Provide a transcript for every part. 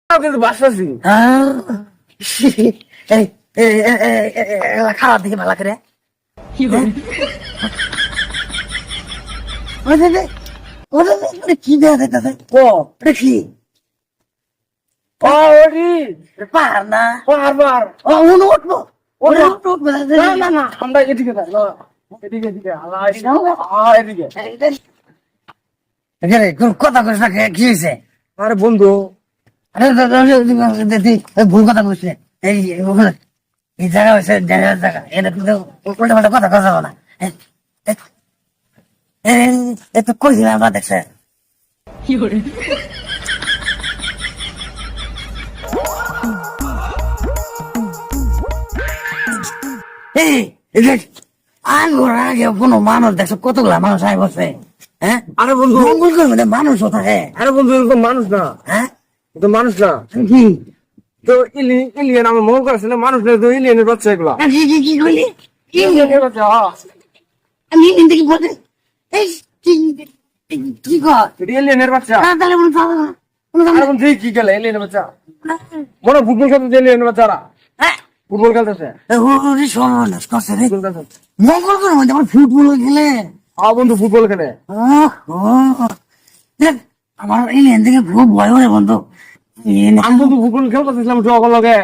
কিন্তু বাসছি খাওয়ার দিকে ভালো করে কি দেওয়া যাইতেছে ওটা কি পাহাড় না পাহাড় উঠবো উঠবো না না আমরা এদিকে এদিকে কথা কইস না কি হয়েছে আরে বন্ধু ভুল কথা কইস এই জায়গা হয়েছে জায়গা এটা কিন্তু উল্টা পাল্টা কথা কথা না তো কইছিলাম আমরা দেখছে আগে কোনো মানুষ দেখছো কতগুলা মানুষ আয় বসে হ্যাঁ আরে বন্ধু মঙ্গল করবে মানুষ থাকে আরে বন্ধু এরকম মানুষ না হ্যাঁ তো মানুষ না কি তো ইলিয়ান আমার মনে করছে না মানুষ না তো ইলিয়ানের বাচ্চা এগুলা কি করলি ইলিয়ানের বাচ্চা আমি কি বলতে কি কর এলিয়ানের বাচ্চা তাহলে আরে বন্ধু কি গেলে এলিয়ানের বাচ্চা মনে ফুটবল খেলতে এলিয়ানের বাচ্চারা ফুটবল খেলতেছে সর্বনাশ করছে রে মঙ্গল করে মধ্যে আমার ফুটবল খেলে বন্ধু ফুটবল খেলে আমার এলিয়ান থেকে খুব ভয় করে বন্ধু আমি বন্ধু ফুটবল খেলতেছিলাম সকল লগে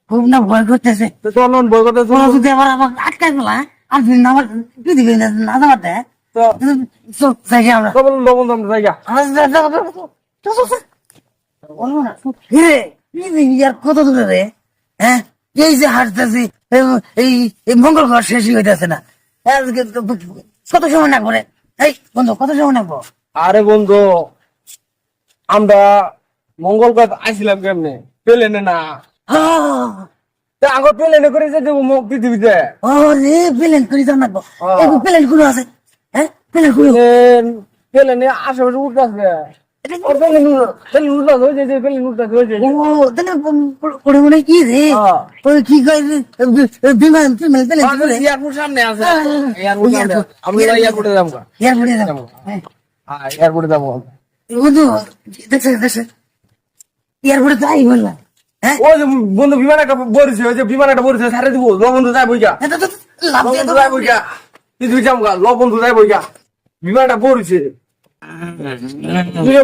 খুব না ভয় করতেছে তো তোর বই করতেছে তোরা যদি আবার আমার আটকাই ফেলা আর আমার কি দিবি না যাবার দেয় তো যাই আমরা বন্ধু আমরা জায়গা কত দূরে রে হ্যাঁ এই যে হাঁটতেছি এই মঙ্গল ঘর শেষই হইতেছে না কত সময় লাগবো রে এই বন্ধু কত সময় লাগবো আরে বন্ধু আমরা মঙ্গল গ্রহ আইছিলাম কেমনে প্লেনে না আগে প্লেনে করে যেতে পৃথিবীতে ও রে প্লেন করি তো লাগবো প্লেন গুলো আছে হ্যাঁ প্লেন গুলো প্লেনে আশেপাশে উঠতেছে কি রে কি কয় বিমান সামনে আছে এয়ারপোর্টে যাবো এয়ারপোর্টে যাবো এয়ারপোর্টে যাই বললাম ও যে বন্ধু বিমান একটা বলছে ওই যে বিমান একটা বলছে সারে দিব বন্ধু যাই বইকা বন্ধু যাই বইকা তুই যাম গা বন্ধু যাই বইকা বিমানটা পড়ছে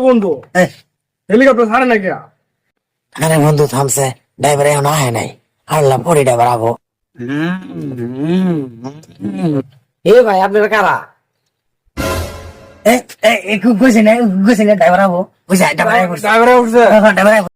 বন্ধু হেলিকপ্টার ছাড়ে না কিয়া আরে বন্ধু থামছে ড্রাইভার এখন আহে নাই হারলাম পরে ড্রাইভার আবো এ ভাই আপনারা কারা গেছে না ড্রাইভার আবো বুঝা ড্রাইভার ড্রাইভার উঠছে ড্রাইভার